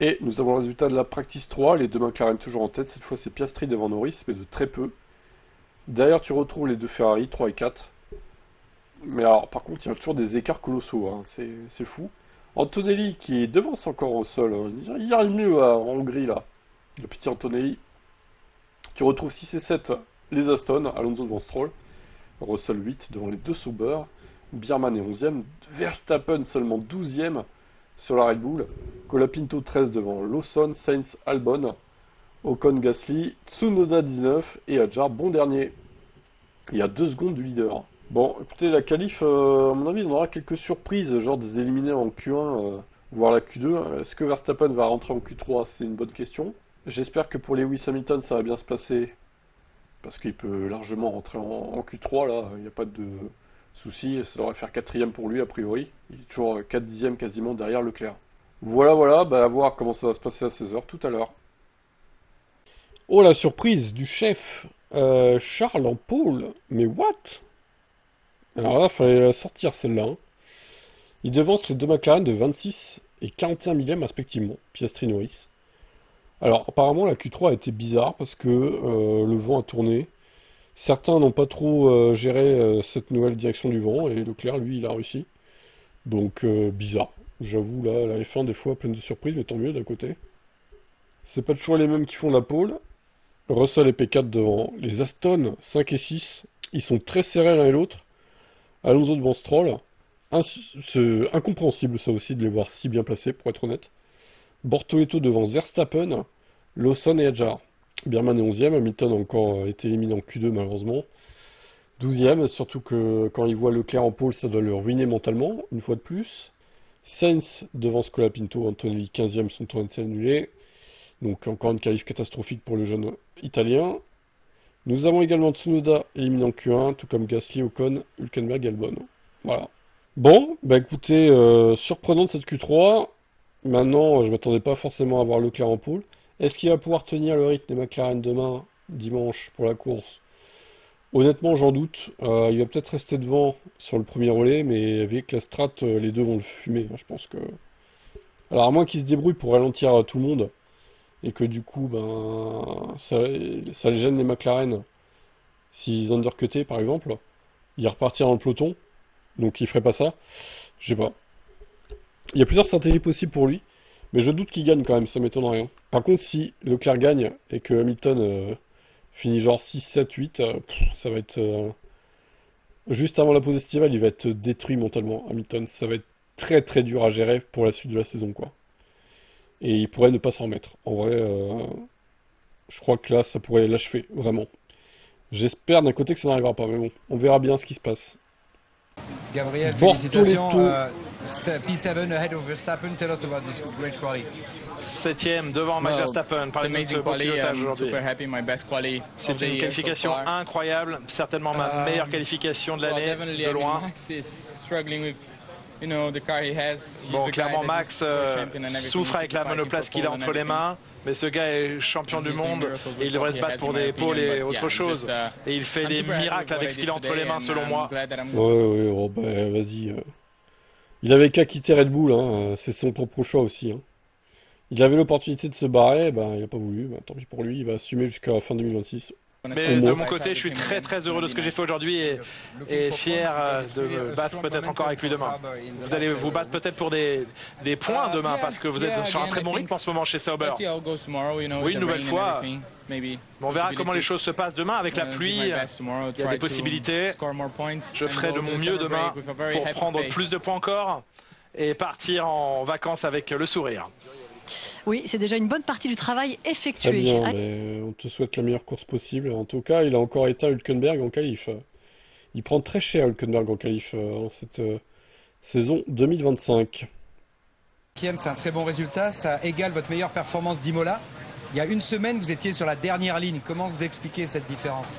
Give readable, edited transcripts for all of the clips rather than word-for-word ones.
Et nous avons le résultat de la Practice 3, les deux McLaren toujours en tête, cette fois c'est Piastri devant Norris, mais de très peu. Derrière tu retrouves les deux Ferrari, 3 et 4. Mais alors par contre il y a toujours des écarts colossaux, hein, c'est fou. Antonelli qui devance encore au sol, hein, il arrive mieux en Hongrie là, le petit Antonelli. Tu retrouves 6 et 7 les Aston, Alonso devant Stroll, Russell 8 devant les deux Sauber, Biermann est 11e, Verstappen seulement 12e sur la Red Bull, Colapinto 13 devant Lawson, Sainz, Albon, Ocon, Gasly, Tsunoda 19 et Hadjar bon dernier. Il y a 2 secondes du leader. Bon, écoutez, la qualif, à mon avis, on aura quelques surprises, genre des éliminés en Q1, voire la Q2. Est-ce que Verstappen va rentrer en Q3? C'est une bonne question. J'espère que pour Lewis Hamilton, ça va bien se passer, parce qu'il peut largement rentrer en Q3, là, il n'y a pas de souci, ça devrait faire 4ème pour lui, a priori. Il est toujours 4 dixièmes quasiment derrière Leclerc. Voilà, bah à voir comment ça va se passer à 16h tout à l'heure. Oh, la surprise du chef, Charles en pôle, mais what? Alors là, il fallait la sortir celle-là. Hein. Il devance les deux McLaren de 26 et 41 millième respectivement, Piastri Norris. Alors apparemment la Q3 a été bizarre parce que le vent a tourné. Certains n'ont pas trop géré cette nouvelle direction du vent et Leclerc lui il a réussi. Donc bizarre. J'avoue là la F1 des fois pleine de surprises mais tant mieux d'un côté. C'est pas toujours les mêmes qui font la pole. Russell et P4 devant les Aston 5 et 6. Ils sont très serrés l'un et l'autre. Alonso devant Stroll. C'est incompréhensible ça aussi de les voir si bien placés pour être honnête. Bortoleto devant Verstappen, Lawson et Hadjar. Biermann est 11e, Hamilton a encore été éliminé en Q2 malheureusement. 12e, surtout que quand il voit Leclerc en pôle, ça doit le ruiner mentalement, une fois de plus. Sainz devant Scolapinto, Antonelli 15e, son tour été annulé. Donc encore une qualif catastrophique pour le jeune italien. Nous avons également Tsunoda éliminé en Q1, tout comme Gasly, Ocon, Hülkenberg et Albon. Voilà. Bon, bah écoutez, surprenante cette Q3. Maintenant, je m'attendais pas forcément à voir Leclerc en pôle. Est-ce qu'il va pouvoir tenir le rythme des McLaren demain, dimanche, pour la course? Honnêtement, j'en doute. Il va peut-être rester devant sur le premier relais, mais avec la strat, les deux vont le fumer. Hein, je pense que... Alors, à moins qu'il se débrouille pour ralentir tout le monde, et que du coup, ça les gêne les McLaren, s'ils undercutaient, par exemple, il repartir dans le peloton, donc il ferait pas ça. Je sais pas. Il y a plusieurs stratégies possibles pour lui, mais je doute qu'il gagne quand même, ça m'étonne rien. Par contre, si Leclerc gagne et que Hamilton finit genre 6, 7, 8, ça va être... juste avant la pause estivale, il va être détruit mentalement, Hamilton. Ça va être très très dur à gérer pour la suite de la saison, quoi. Et il pourrait ne pas s'en remettre. En vrai, je crois que là, ça pourrait l'achever, vraiment. J'espère d'un côté que ça n'arrivera pas, mais bon, on verra bien ce qui se passe. Gabriel, félicitations. P7 ahead of Verstappen. Tell us about this great quali. 7ème devant Max Verstappen par les ce beau pilotage aujourd'hui. C'est une qualification incroyable, certainement ma meilleure qualification de l'année, de loin. Bon, clairement Max souffre avec la monoplace qu'il a entre les mains, mais ce gars est champion du monde et il devrait se battre pour des pôles et autre chose. Et il fait des miracles avec ce qu'il a entre les mains selon moi. Ouais, oh, bah, vas-y. Il avait qu'à quitter Red Bull, hein, c'est son propre choix aussi. Hein. Il avait l'opportunité de se barrer, il n'a pas voulu, tant pis pour lui, il va assumer jusqu'à la fin 2026. Mais de mon côté, je suis très très heureux de ce que j'ai fait aujourd'hui et fier de me battre peut-être encore avec lui demain. Vous allez vous battre peut-être pour des points demain parce que vous êtes sur un très bon rythme en ce moment chez Sauber. Oui, une nouvelle fois. On verra comment les choses se passent demain avec la pluie. Il y a des possibilités. Je ferai de mon mieux demain pour prendre plus de points encore et partir en vacances avec le sourire. Oui, c'est déjà une bonne partie du travail effectué. Très bien, mais on te souhaite la meilleure course possible. En tout cas, il a encore éteint Hülkenberg en qualif. Il prend très cher Hülkenberg en qualif en cette saison 2025. C'est un très bon résultat, ça égale votre meilleure performance d'Imola. Il y a une semaine, vous étiez sur la dernière ligne. Comment vous expliquez cette différence?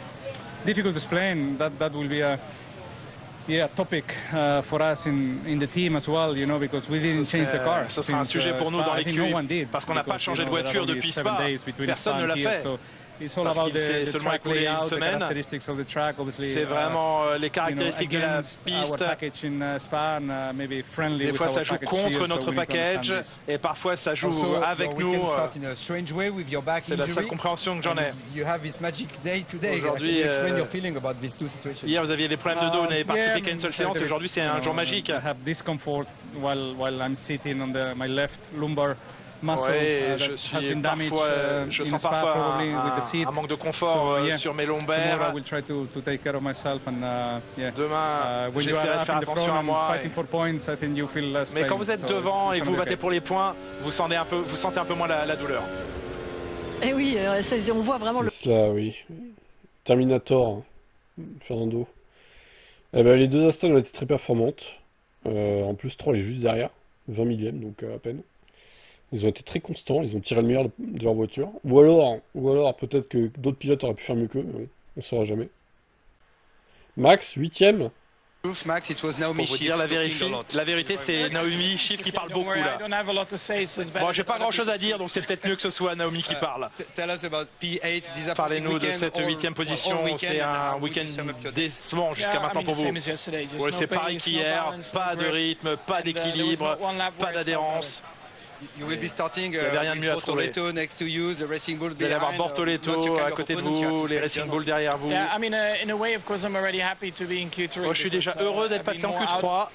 Difficult to explain. That will be a topic for us in the team as well, because we didn't change the car. Ce sera un sujet pour nous dans l'équipe parce qu'on n'a pas changé de voiture depuis Spa. Personne ne l'a fait. parce qu'il s'est seulement écoulé une semaine. C'est vraiment les caractéristiques de la piste. Des fois, ça joue contre notre package et parfois, ça joue avec nous. C'est la seule compréhension que j'en ai. Aujourd'hui, hier, vous aviez des problèmes de dos, vous n'avez participé qu'à une seule séance. Aujourd'hui, c'est un jour magique. Oui, je sens parfois un manque de confort sur mes lombaires. Demain, j'essaierai de faire attention à moi. Mais quand vous êtes devant et que vous battez pour les points, vous sentez un peu moins la douleur. Et oui, on voit vraiment le... C'est cela, oui. Terminator, Fernando. Eh ben, les deux Aston ont été très performantes. En plus, 3 est juste derrière. 20 millième, donc à peine. Ils ont été très constants, ils ont tiré le meilleur de leur voiture. Ou alors peut-être que d'autres pilotes auraient pu faire mieux qu'eux, mais on ne saura jamais. Max, 8ème. Pour vous dire la vérité, c'est Naomi Schiff qui parle beaucoup là. Bon, j'ai pas grand chose à dire, donc c'est peut-être mieux que ce soit Naomi qui parle. Parlez-nous de cette 8ème position, c'est un week-end décevant jusqu'à maintenant pour vous. Ouais, c'est pareil qu'hier, pas de rythme, pas d'équilibre, pas d'adhérence. You will be starting with Bortoleto next to you, the Racing Bull behind. Vous allez avoir Bortoleto à côté de vous, les Racing Bulls derrière vous. Je suis déjà heureux d'être passé en Q3.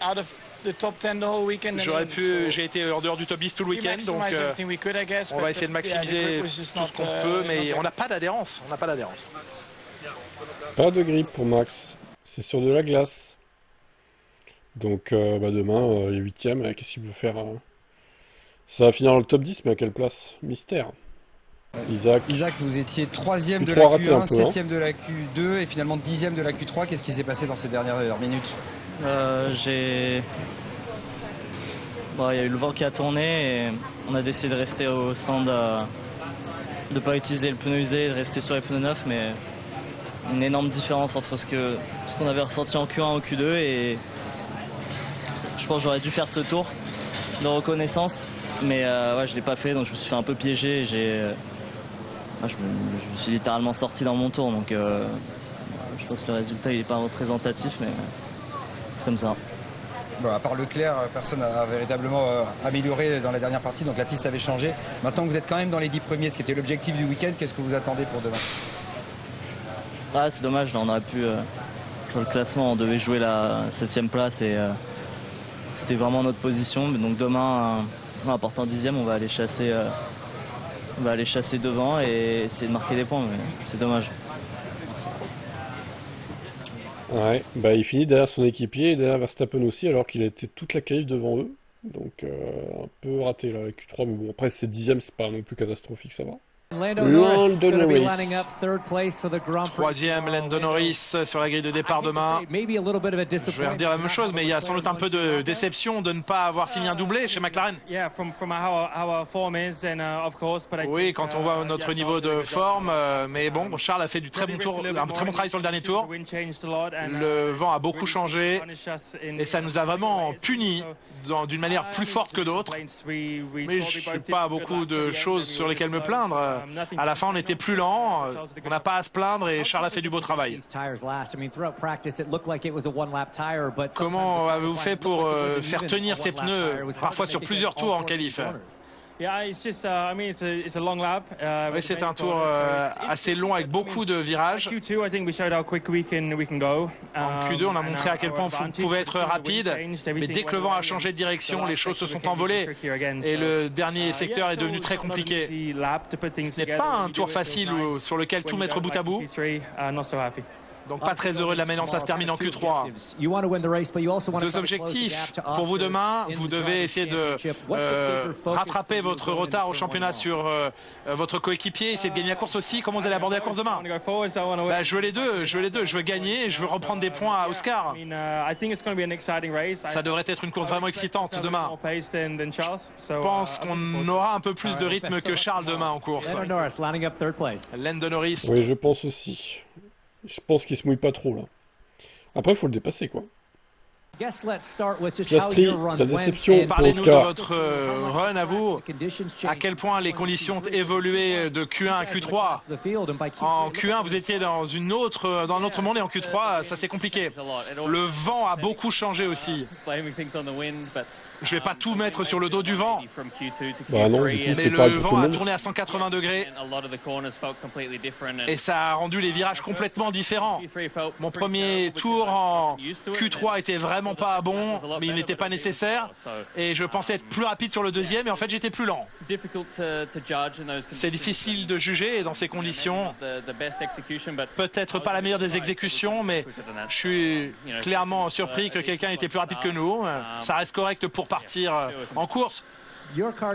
J'ai été en dehors du top 10 tout le week-end, donc on va essayer de maximiser tout ce qu'on peut, mais on n'a pas d'adhérence. Pas de grippe pour Max. C'est sur de la glace. Donc demain, il est 8ème. Qu'est-ce qu'il peut faire Ça va finir dans le top 10, mais à quelle place? Mystère. Isaac, vous étiez 3ème de la Q1, 7ème de la Q2 et finalement 10ème de la Q3. Qu'est-ce qui s'est passé dans ces dernières minutes? Il y a eu le vent qui a tourné et on a décidé de rester au stand, de ne pas utiliser le pneu usé, de rester sur les pneus neufs, mais une énorme différence entre ce qu'on avait ressenti en Q1 au Q2 et je pense que j'aurais dû faire ce tour de reconnaissance. Mais je l'ai pas fait, donc je me suis fait un peu piéger. Je me suis littéralement sorti dans mon tour, donc je pense que le résultat il est pas représentatif, mais c'est comme ça. Bon, à part Leclerc, personne n'a véritablement amélioré dans la dernière partie, donc la piste avait changé. Maintenant que vous êtes quand même dans les 10 premiers, ce qui était l'objectif du week-end, qu'est-ce que vous attendez pour demain? C'est dommage, là on aurait pu sur le classement, on devait jouer la 7ème place et c'était vraiment notre position. Donc demain, en apportant 10ème, on va aller chasser devant et essayer de marquer des points, mais c'est dommage. Ouais, il finit derrière son équipier et derrière Verstappen aussi, alors qu'il a été toute la qualif devant eux. Donc un peu raté là, la Q3, mais bon, après c'est 10ème, c'est pas non plus catastrophique, ça va. Lando Norris. Troisième, Lando Norris sur la grille de départ demain. Je vais redire la même chose, mais il y a sans doute un peu de déception de ne pas avoir signé un doublé chez McLaren. Oui, quand on voit notre niveau de forme, mais bon, Charles a fait un très bon travail sur le dernier tour. Le vent a beaucoup changé et ça nous a vraiment punis d'une manière plus forte que d'autres. Mais je n'ai pas beaucoup de choses sur lesquelles me plaindre. À la fin, on était plus lent, on n'a pas à se plaindre et Charles a fait du beau travail. Comment avez-vous fait pour faire tenir ces pneus, parfois sur plusieurs tours en qualif? Oui, c'est un tour assez long avec beaucoup de virages. En Q2, on a montré à quel point on pouvait être rapide, mais dès que le vent a changé de direction, les choses se sont envolées et le dernier secteur est devenu très compliqué. Ce n'est pas un tour facile sur lequel tout mettre bout à bout. Donc pas très heureux de la manière dont ça se termine en Q3. Deux objectifs pour vous demain. Vous devez essayer de rattraper votre retard au championnat sur votre coéquipier, essayer de gagner la course aussi. Comment vous allez aborder la course demain? Je veux les deux. Je veux gagner et je veux reprendre des points à Oscar. Ça devrait être une course vraiment excitante demain. Je pense qu'on aura un peu plus de rythme que Charles demain en course. Lando Norris. Oui, je pense aussi. Je pense qu'il se mouille pas trop là. Après, il faut le dépasser, quoi. Piastri, la déception pour Parlez-nous de Oscar. votre run à vous. À quel point les conditions ont évolué de Q1 à Q3. En Q1, vous étiez dans un autre monde et en Q3, ça c'est compliqué. Le vent a beaucoup changé aussi. Je vais pas tout mettre sur le dos du vent. Bah non, du coup, Mais c'est le pareil pour tout vent le a monde. tourné à 180 degrés et ça a rendu les virages complètement différents. Mon premier tour en Q3 était vraiment pas bon, mais il n'était pas nécessaire. Et je pensais être plus rapide sur le deuxième et en fait j'étais plus lent. C'est difficile de juger dans ces conditions. Peut-être pas la meilleure des exécutions, mais je suis clairement surpris que quelqu'un était plus rapide que nous. Ça reste correct pour partir en course.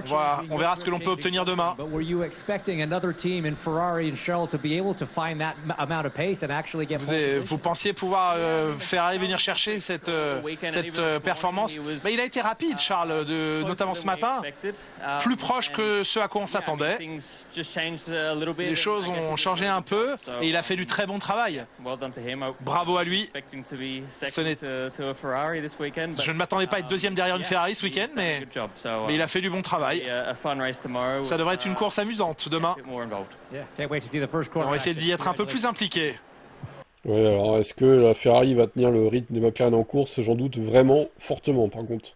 Voilà, on verra ce que l'on peut obtenir demain. Vous pensiez pouvoir Ferrari venir chercher cette performance, mais il a été rapide, Charles, notamment ce matin, plus proche que ce à quoi on s'attendait. Les choses ont changé un peu et il a fait du très bon travail. Bravo à lui. Je ne m'attendais pas à être deuxième derrière une Ferrari ce week-end, mais il a fait du bon travail. Ça devrait être une course amusante demain. On va essayer d'y être un peu plus impliqué. Ouais, alors est-ce que la Ferrari va tenir le rythme des McLaren en course? J'en doute vraiment fortement par contre.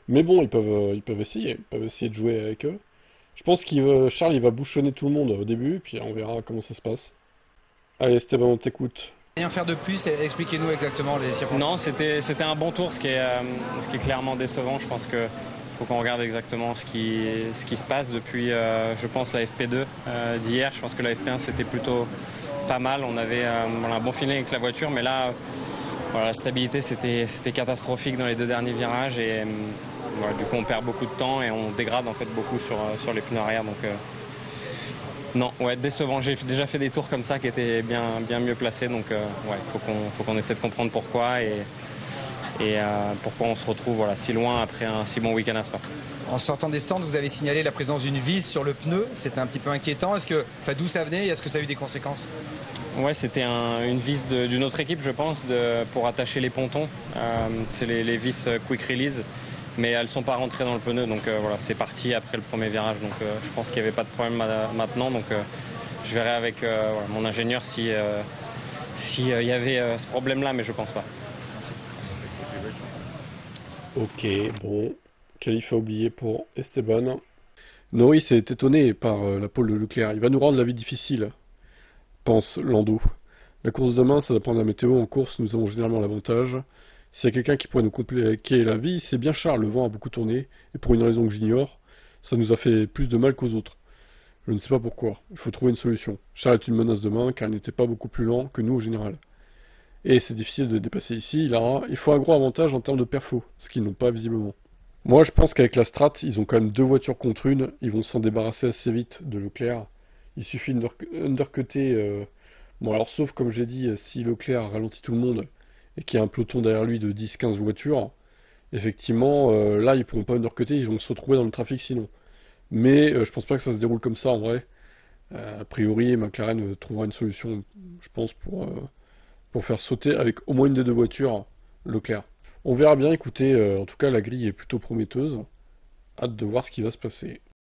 Mais bon, ils peuvent essayer. Ils peuvent essayer de jouer avec eux. Je pense Charles il va bouchonner tout le monde au début, puis on verra comment ça se passe. Allez Esteban, on t'écoute. Rien faire de plus, expliquez-nous exactement les circonstances. Non, c'était un bon tour, ce qui est clairement décevant. Je pense que faut qu'on regarde exactement ce qui se passe depuis, je pense, la FP2 d'hier. Je pense que la FP1 c'était plutôt pas mal. On avait un bon feeling avec la voiture, mais là, voilà, la stabilité c'était catastrophique dans les deux derniers virages et voilà, du coup on perd beaucoup de temps et on dégrade en fait beaucoup sur les pneus arrière. Donc non, ouais, décevant. J'ai déjà fait des tours comme ça qui étaient bien mieux placés. Donc ouais, faut qu'on essaie de comprendre pourquoi et pourquoi on se retrouve si loin après un si bon week-end à Spa. En sortant des stands, vous avez signalé la présence d'une vis sur le pneu. C'était un petit peu inquiétant. D'où ça venait et est-ce que ça a eu des conséquences? Ouais, c'était une vis d'une autre équipe, je pense, pour attacher les pontons. C'est les vis quick release, mais elles sont pas rentrées dans le pneu. Donc voilà, c'est parti après le premier virage. Donc je pense qu'il n'y avait pas de problème maintenant. Donc je verrai avec mon ingénieur si y avait ce problème-là, mais je pense pas. Ok, bon. Qualif à oublier pour Esteban. Norris est étonné par la pole de Leclerc. Il va nous rendre la vie difficile, pense Lando. La course demain, ça dépend de la météo. En course, nous avons généralement l'avantage. S'il y a quelqu'un qui pourrait nous compliquer la vie, c'est bien Charles. Le vent a beaucoup tourné, et pour une raison que j'ignore, ça nous a fait plus de mal qu'aux autres. Je ne sais pas pourquoi. Il faut trouver une solution. Charles est une menace demain, car il n'était pas beaucoup plus lent que nous au général. Et c'est difficile de dépasser ici. Il faut un gros avantage en termes de perfo, ce qu'ils n'ont pas visiblement. Moi, je pense qu'avec la Strat, ils ont quand même deux voitures contre une. Ils vont s'en débarrasser assez vite de Leclerc. Il suffit d'undercutter. Bon, alors, sauf, comme j'ai dit, si Leclerc ralentit tout le monde et qu'il y a un peloton derrière lui de 10-15 voitures, effectivement, là, ils pourront pas undercutter. Ils vont se retrouver dans le trafic sinon. Mais je pense pas que ça se déroule comme ça, en vrai. A priori, McLaren trouvera une solution, je pense, pour faire sauter avec au moins une des deux voitures Leclerc. On verra bien, écoutez, en tout cas la grille est plutôt prometteuse. Hâte de voir ce qui va se passer.